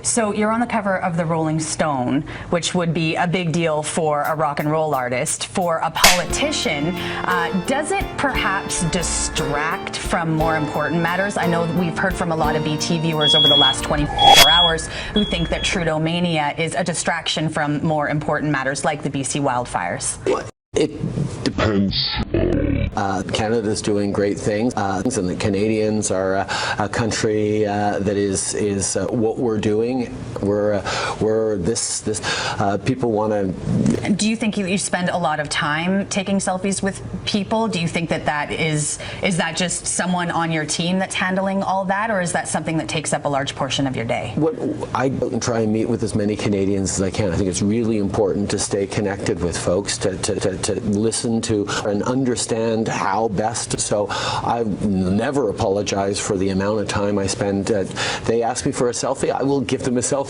So you're on the cover of the Rolling Stone, which would be a big deal for a rock and roll artist. For a politician, does it perhaps distract from more important matters? I know we've heard from a lot of BT viewers over the last 24 hours who think that Trudeau mania is a distraction from more important matters like the BC wildfires. It depends. Canada's doing great things, and the Canadians are a country that is what we're doing. We're this people want to. Do you think you spend a lot of time taking selfies with people? Do you think that is that just someone on your team that's handling all that, or is that something that takes up a large portion of your day? I try and meet with as many Canadians as I can. I think it's really important to stay connected with folks, to listen to and understand how best. So I never apologize for the amount of time I spend. They ask me for a selfie, I will give them a selfie.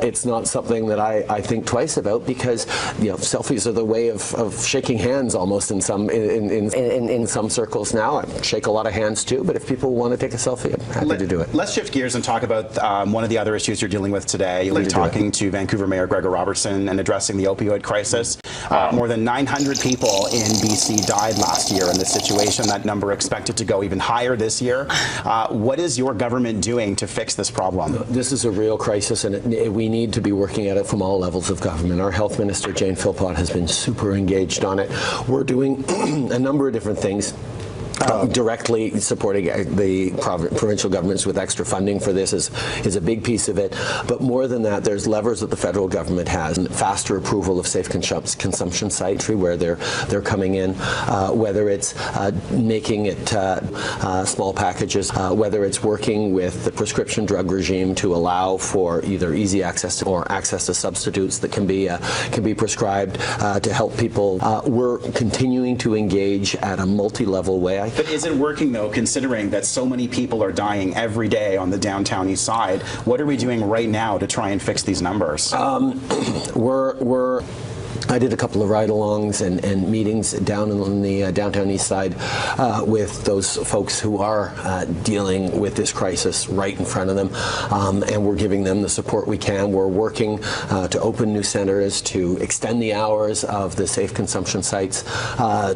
It's not something that I think twice about, because selfies are the way of shaking hands almost in some circles now. I shake a lot of hands too, but if people want to take a selfie, I'm happy to do it. Let's shift gears and talk about one of the other issues you're dealing with today. You're talking to Vancouver Mayor Gregor Robertson and addressing the opioid crisis. More than 900 people in BC died last year in this situation. That number expected to go even higher this year. What is your government doing to fix this problem? This is a real crisis, and we need to be working at it from all levels of government. Our Health Minister, Jane Philpott, has been super engaged on it. We're doing a number of different things. Directly supporting the provincial governments with extra funding for this is a big piece of it. But more than that, there's levers that the federal government has. Faster approval of safe consumption sites where they're coming in, whether it's making it small packages, whether it's working with the prescription drug regime to allow for either easy access or access to substitutes that can be prescribed to help people. We're continuing to engage at a multi-level way. But is it working, though, considering that so many people are dying every day on the downtown east side? What are we doing right now to try and fix these numbers? I did a couple of ride-alongs and meetings down on the downtown east side with those folks who are dealing with this crisis right in front of them, and we're giving them the support we can. We're working to open new centers, to extend the hours of the safe consumption sites, so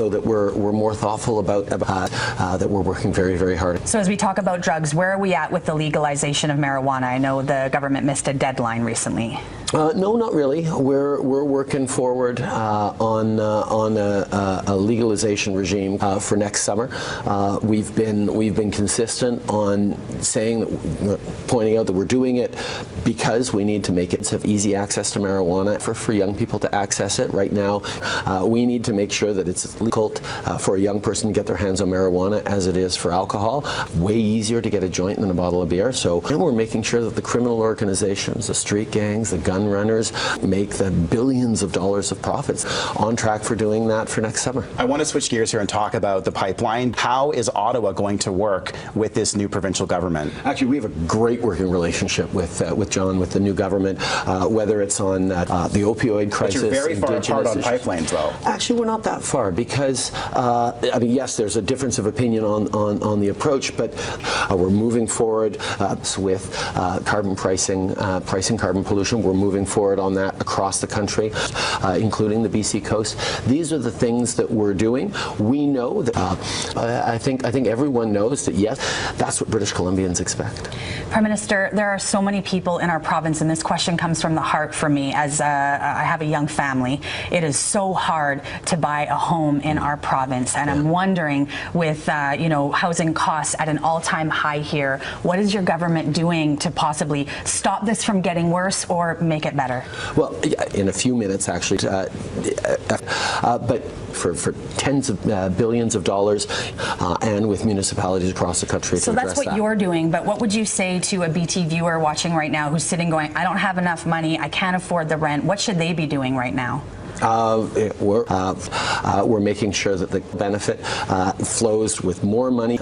that we're more thoughtful about that. We're working very, very hard. So as we talk about drugs, where are we at with the legalization of marijuana? I know the government missed a deadline recently. No, not really. We're working forward on a legalization regime for next summer. We've been consistent on pointing out that we're doing it because we need to make it have easy access to marijuana for young people to access it. Right now, we need to make sure that it's legal for a young person to get their hands on marijuana as it is for alcohol. Way easier to get a joint than a bottle of beer. So we're making sure that the criminal organizations, the street gangs, the gun runners make the billions of dollars of profits. On track for doing that for next summer. I want to switch gears here and talk about the pipeline. How is Ottawa going to work with this new provincial government? Actually, we have a great working relationship with John, with the new government, whether it's on the opioid crisis. But you're very far apart on pipelines, though. Actually, we're not that far because, I mean, yes, there's a difference of opinion on the approach, but we're moving forward with carbon pricing carbon pollution. We're moving forward on that across the country, including the BC coast. These are the things that we're doing. We know that I think everyone knows that, yes, that's what British Columbians expect. Prime Minister, there are so many people in our province, and this question comes from the heart for me as I have a young family. It is so hard to buy a home in our province, and I'm wondering, with housing costs at an all-time high here, what is your government doing to possibly stop this from getting worse or make it better? Well, in a few minutes, actually, but for tens of billions of dollars, and with municipalities across the country to address that. So that's what you're doing, but what would you say to a BT viewer watching right now who's sitting going, I don't have enough money, I can't afford the rent? What should they be doing right now? We're making sure that the benefit flows with more money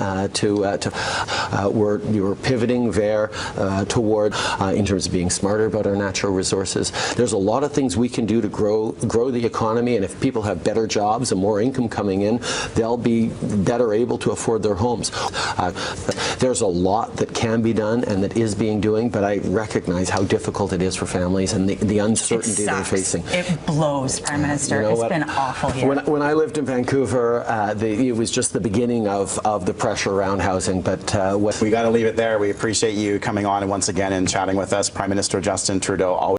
we're pivoting there toward in terms of being smarter about our natural resources. There's a lot of things we can do to grow the economy, and if people have better jobs and more income coming in, they'll be better able to afford their homes. There's a lot that can be done and that is being doing, but I recognize how difficult it is for families and the uncertainty they're facing. It blows, Prime Minister. You know it's been awful here. When I lived in Vancouver, it was just the beginning of the pressure around housing. But we got to leave it there. We appreciate you coming on and once again and chatting with us, Prime Minister Justin Trudeau. Always